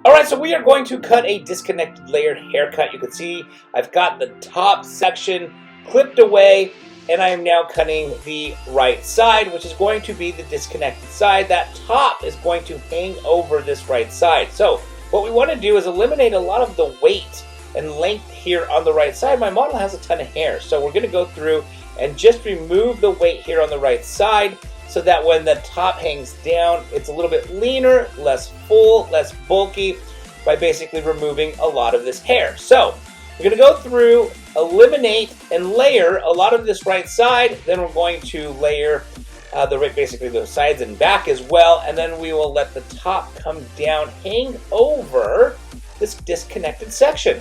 Alright, so we are going to cut a disconnected layered haircut. You can see I've got the top section clipped away, and I am now cutting the right side, which is going to be the disconnected side. That top is going to hang over this right side. So what we want to do is eliminate a lot of the weight and length here on the right side. My model has a ton of hair, so we're going to go through and just remove the weight here on the right side, so that when the top hangs down, it's a little bit leaner, less full, less bulky, by basically removing a lot of this hair. So we're going to go through, eliminate, and layer a lot of this right side. Then we're going to layer basically the sides and back as well, and then we will let the top come down, hang over this disconnected section.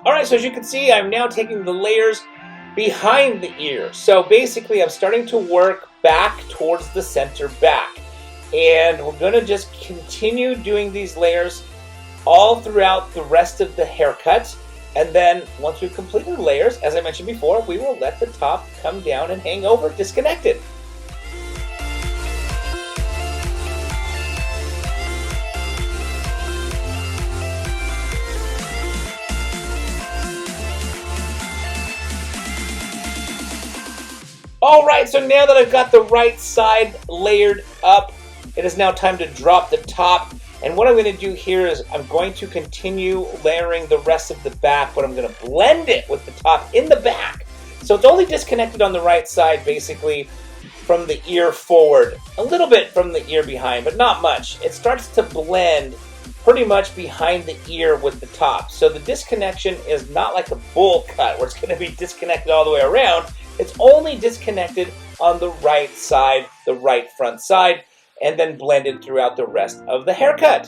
Alright, so as you can see, I'm now taking the layers behind the ear. So basically, I'm starting to work back towards the center back. And we're going to just continue doing these layers all throughout the rest of the haircut. And then once we've completed the layers, as I mentioned before, we will let the top come down and hang over disconnected. Alright, so now that I've got the right side layered up, it is now time to drop the top. And what I'm going to do here is I'm going to continue layering the rest of the back, but I'm going to blend it with the top in the back. So it's only disconnected on the right side, basically from the ear forward. A little bit from the ear behind, but not much. It starts to blend pretty much behind the ear with the top. So the disconnection is not like a bowl cut where it's going to be disconnected all the way around. It's only disconnected on the right side, the right front side, and then blended throughout the rest of the haircut.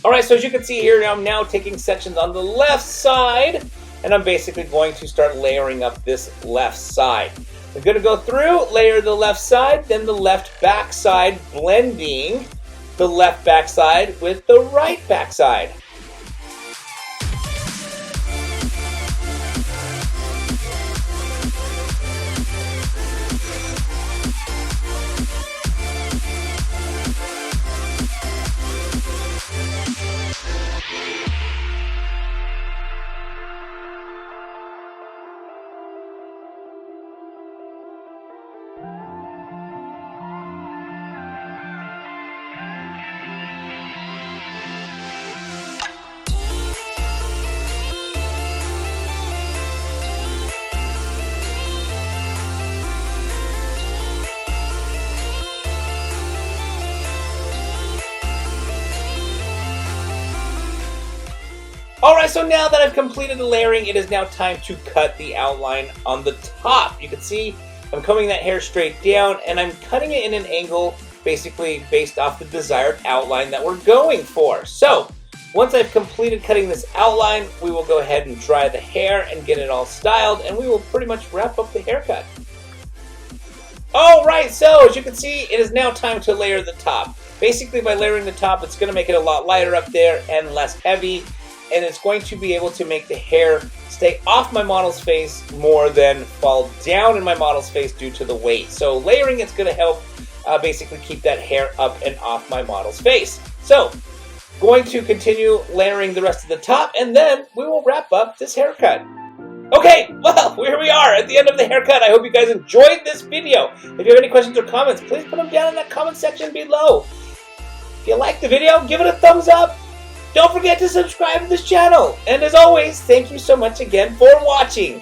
Alright, so as you can see here, I'm now taking sections on the left side, and I'm basically going to start layering up this left side. I'm going to go through, layer the left side, then the left back side, blending the left back side with the right back side. Alright, so now that I've completed the layering, it is now time to cut the outline on the top. You can see I'm combing that hair straight down, and I'm cutting it in an angle basically based off the desired outline that we're going for. So once I've completed cutting this outline, we will go ahead and dry the hair and get it all styled, and we will pretty much wrap up the haircut. Alright, so as you can see, it is now time to layer the top. Basically, by layering the top, it's going to make it a lot lighter up there and less heavy, and it's going to be able to make the hair stay off my model's face more than fall down in my model's face due to the weight. So layering it's going to help basically keep that hair up and off my model's face. So going to continue layering the rest of the top, and then we will wrap up this haircut. Okay, well, here we are at the end of the haircut. I hope you guys enjoyed this video. If you have any questions or comments, please put them down in that comment section below. If you liked the video, give it a thumbs up. Don't forget to subscribe to this channel. And as always, thank you so much again for watching.